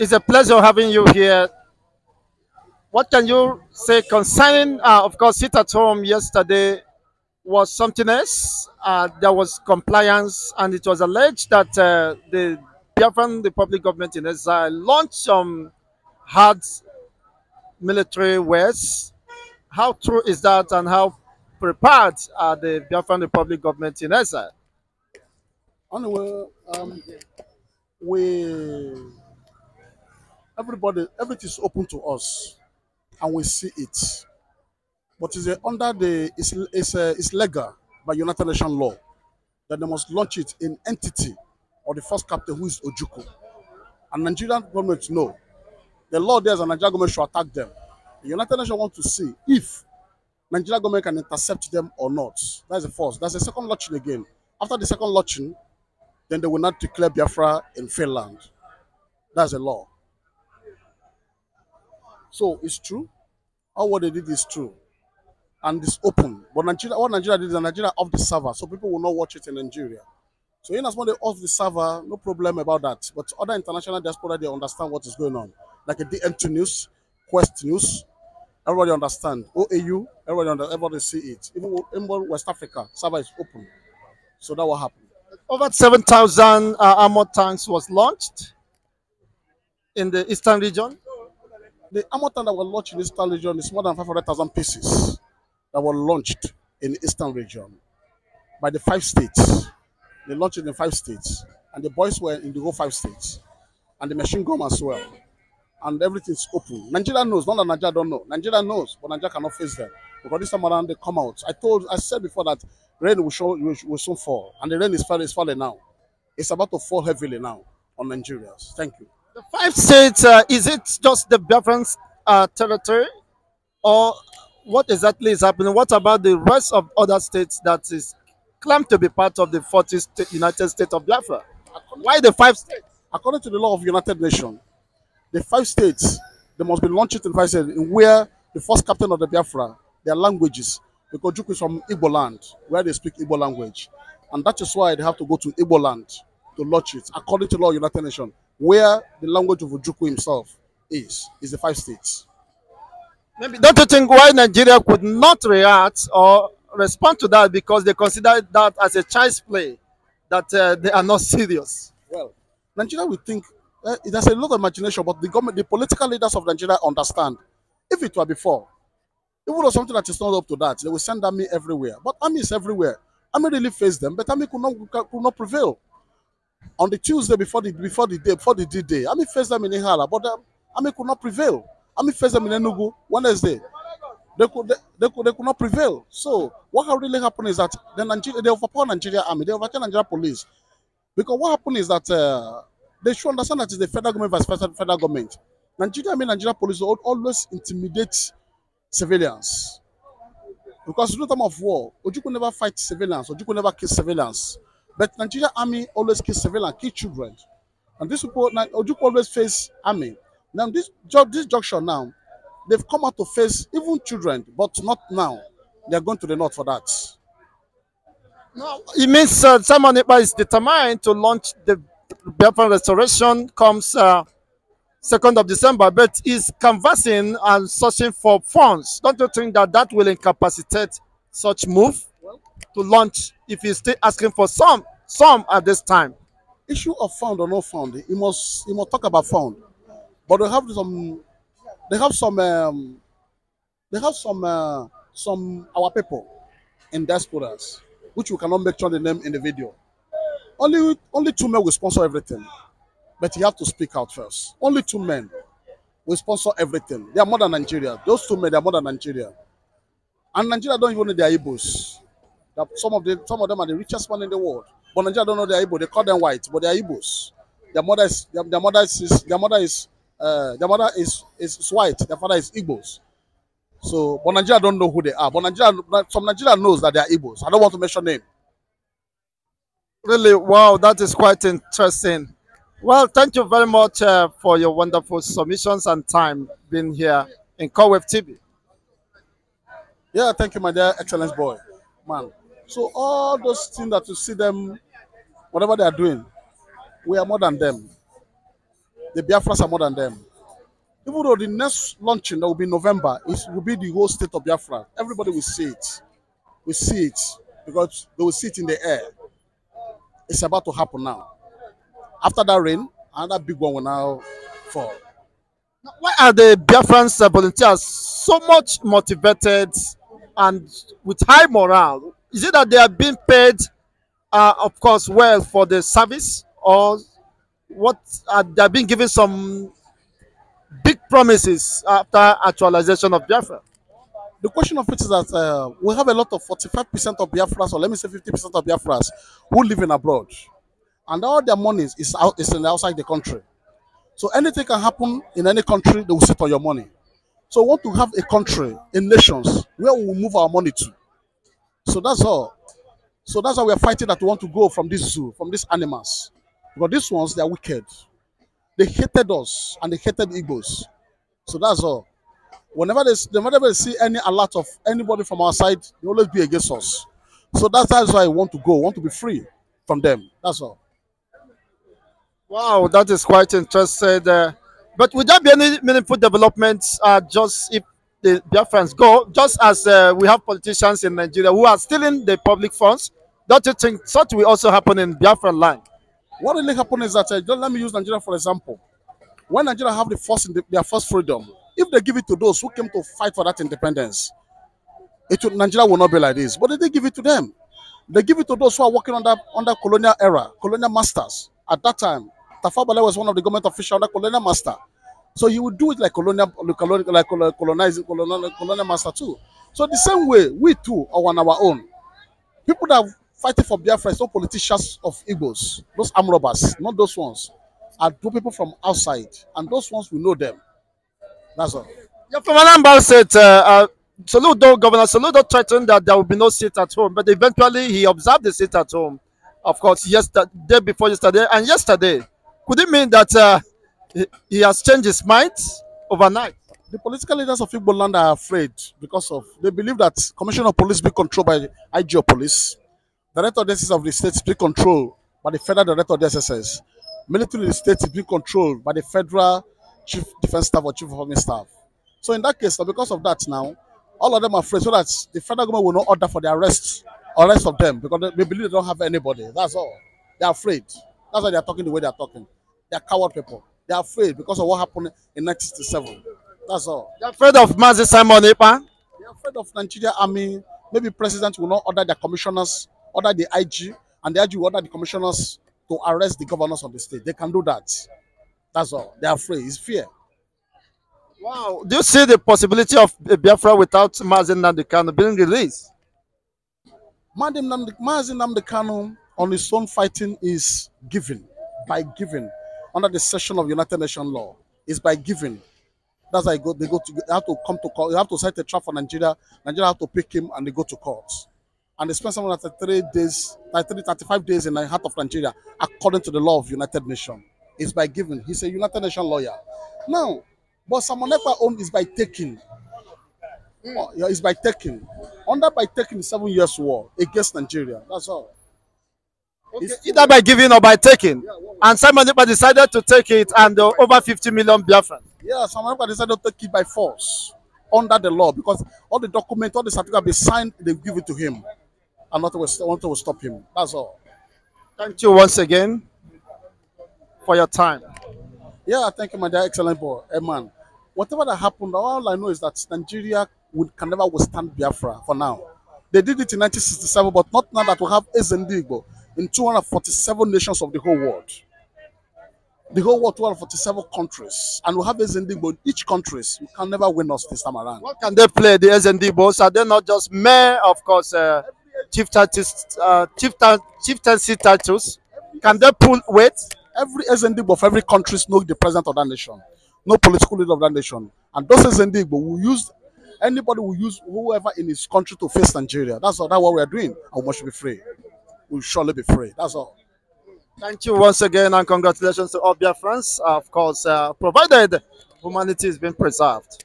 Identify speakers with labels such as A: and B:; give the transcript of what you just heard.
A: It's a pleasure having you here. What can you say concerning, of course, sit at home yesterday was something else. There was compliance, and it was alleged that the Biafran Republic government in exile launched some hard military wares. How true is that, and how prepared are the Biafran Republic government in exile?
B: Anyway, we everything is open to us, and we see it. But it's under it's legal by United Nations law that they must launch it in entity or the first captain who is Ojuku. And Nigerian government know the law there is a Nigerian government should attack them. The United Nations want to see if Nigerian government can intercept them or not. That's the first. That's the second launching again. After the second launching, then they will not declare Biafra in Finland. That's the law. So it's true. All what they did is true. And it's open. But Nigeria, what Nigeria did is Nigeria off the server, so people will not watch it in Nigeria. So in as much as they off the server, no problem about that. But other international diaspora, they understand what is going on. Like a DM2 News, Quest News, everybody understand. OAU, everybody see it. Even West Africa, server is open. So that will happen.
A: Over 7,000 armor tanks was launched in the eastern region.
B: The armor tank that was launched in the eastern region is more than 500,000 pieces that were launched in the eastern region by the 5 states. They launched it in 5 states, and the boys were in the whole 5 states, and the machine gun as well. And everything's open. Nigeria knows, not that Nigeria don't know. Nigeria knows, but Nigeria cannot face them because this time around they come out. I said before that rain will soon fall, and the rain is falling now. It's about to fall heavily now on Nigerians. Thank you.
A: The 5 states, is it just the Biafran territory, or what exactly is happening? What about the rest of other states that is claimed to be part of the 40th United States of Biafra? Why the 5 states?
B: According to the law of United Nations, the 5 states, they must be launched in 5 states in where the first captain of the Biafra, their languages, because Juku is from Igbo land, where they speak Igbo language. And that is why they have to go to Igbo land to launch it, according to the law of United Nations, where the language of Ojukwu himself is the 5 states.
A: Maybe don't you think why Nigeria could not react or respond to that because they consider that as a child's play, that they are not serious?
B: Well, Nigeria will think there's a lot of imagination, but the government, the political leaders of Nigeria understand. If it were before, even though something that is not up to that, they will send army everywhere. But army is everywhere. Army really face them, but army could not prevail. On the Tuesday before the D-Day, army faced them in Ihala, but army could not prevail. Army faced them in Enugu Wednesday. They could not prevail. So what really happened is that they overpower Nigeria army, they overcame Nigeria police. Because what happened is that they should understand that it's the federal government versus federal government. Nigeria police always intimidate civilians. Because no time of war, Ojukwu never fight civilians, Ojukwu never kill civilians. But Nigeria army always kill civilians, kill children. And these people, Ojukwu always face army. Now this junction now, they've come out to face even children, but not now. They are going to the north for that.
A: No, it means Simon Ekpa is determined to launch the Biafran restoration comes 2nd of December, but is canvassing and searching for funds. Don't you think that that will incapacitate such move to launch if he's still asking for some at this time?
B: Issue of found or not found, he must talk about found. But they have some our people in diasporas, which we cannot make sure the name in the video. Only 2 men will sponsor everything, but you have to speak out first. Only 2 men will sponsor everything. They are more than Nigeria. Those 2 men, they are more than Nigeria. And Nigeria don't even know they are Igbos. Some of them are the richest man in the world. But Nigeria don't know they are Igbo. They call them white, but they are Igbos. Their mother is white. Their father is Igbos. So, but Nigeria don't know who they are. But some Nigeria knows that they are Igbos. I don't want to mention name.
A: Really, wow, that is quite interesting. Well, thank you very much for your wonderful submissions and time being here in Cowwave TV.
B: Yeah, thank you, my dear excellence boy, man. So all those things that you see them, whatever they are doing, we are more than them. The Biafras are more than them. Even though the next launching that will be in November, it will be the whole state of Biafra. Everybody will see it. We see it because they will see it in the air. It's about to happen now. After that rain, another big one will now fall.
A: Why are the Biafran volunteers so much motivated and with high morale? Is it that they are being paid, of course, well for the service, or what? They are being given some big promises after actualization of Biafra?
B: The question of it is that we have a lot of 45% of Biafras, or let me say 50% of Biafras, who live in abroad. And all their money is in outside the country. So anything can happen in any country, they will sit on your money. So we want to have a country, a nations, where we will move our money to. So that's all. So that's why we are fighting that we want to go from this zoo, from these animals. Because these ones, they are wicked. They hated us and they hated Igbos. So that's all. Whenever they see any alert of anybody from our side, they always be against us. So that's why I want to go, want to be free from them. That's all.
A: Wow, that is quite interesting. But would there be any meaningful developments just if the Biafrans go, just as we have politicians in Nigeria who are stealing the public funds? Don't you think such will also happen in Biafran land?
B: What really happened is that, let me use Nigeria for example. When Nigeria have their first freedom, if they give it to those who came to fight for that independence, Nigeria will not be like this. But they didn't give it to them. They give it to those who are working under colonial era, colonial masters. At that time, Tafawa Balewa was one of the government officials under colonial master. So he would do it like colonial master too. So the same way, we too are on our own. People that are fighting for Biafra is not politicians of Igbos, those arm robbers, not those ones. Are two people from outside, and those ones we know them. That's all.
A: Yeah, from Anambra State, Soludo, Governor Soludo threatened that there will be no seat at home, but eventually he observed the seat at home. Of course, yesterday, day before yesterday, and yesterday. Could it mean that he has changed his mind overnight?
B: The political leaders of Igbo land are afraid because of they believe that Commissioner of Police be controlled by the IG of Police, Director of the SSS of the state be controlled by the Federal Director of the SSS, military in the state is being controlled by the Federal Chief Defense Staff or Chief of Army Staff. So in that case, because of that now, all of them are afraid so that the federal government will not order for the arrest of them because they believe they don't have anybody. That's all. They are afraid. That's why they are talking the way they are talking. They are coward people. They are afraid because of what happened in 1967. That's all.
A: You're afraid of Mazi Simon Ekpa?
B: They are afraid of Nigeria army. Maybe president will not order their commissioners, order the IG, and the IG will order the commissioners to arrest the governors of the state. They can do that. That's all. They are afraid. It's fear.
A: Wow. Do you see the possibility of Biafra without Mazi Nnamdi Kanu being released?
B: Mazi Nnamdi Kanu on his own fighting is given, by giving, under the section of United Nations law. Is by giving. That's how they have to come to court. You have to set a trap for Nigeria. Nigeria have to pick him and they go to court. And they spend something like 35 days in the heart of Nigeria, according to the law of United Nations. It's by giving. He's a United Nations lawyer. Now, but Simon Ekpa own is by taking. Yeah, it's by taking. Under by taking the 7 years war against Nigeria. That's all.
A: Okay. Either by giving or by taking. Yeah, and Simon Ekpa decided to take it and over 50 million Biafran.
B: Yeah, Simon Ekpa decided to take it by force under the law because all the documents, all the certificate be signed, they give it to him. And nothing will stop him. That's all.
A: Thank you once again for your time.
B: Yeah, thank you, my dear excellent boy. Hey, man, whatever that happened, all I know is that Nigeria can never withstand Biafra for now. They did it in 1967, but not now that we have Ezendigbo in 247 nations of the whole world. The whole world, 247 countries. And we have Ezendigbo in each country. We can never win us this time around.
A: What can they play, the Ezendigbos? Are they not just mere, of course, chieftaincy titles? Can they pull weight?
B: Every Ezendigbo of every country knows the president of that nation, no political leader of that nation. And those Ezendigbo will use, anybody will use whoever in his country to face Nigeria. That's all. That's what we are doing. And we should be free. We'll surely be free. That's all.
A: Thank you once again and congratulations to all Biafrans. Of course, provided humanity is being preserved.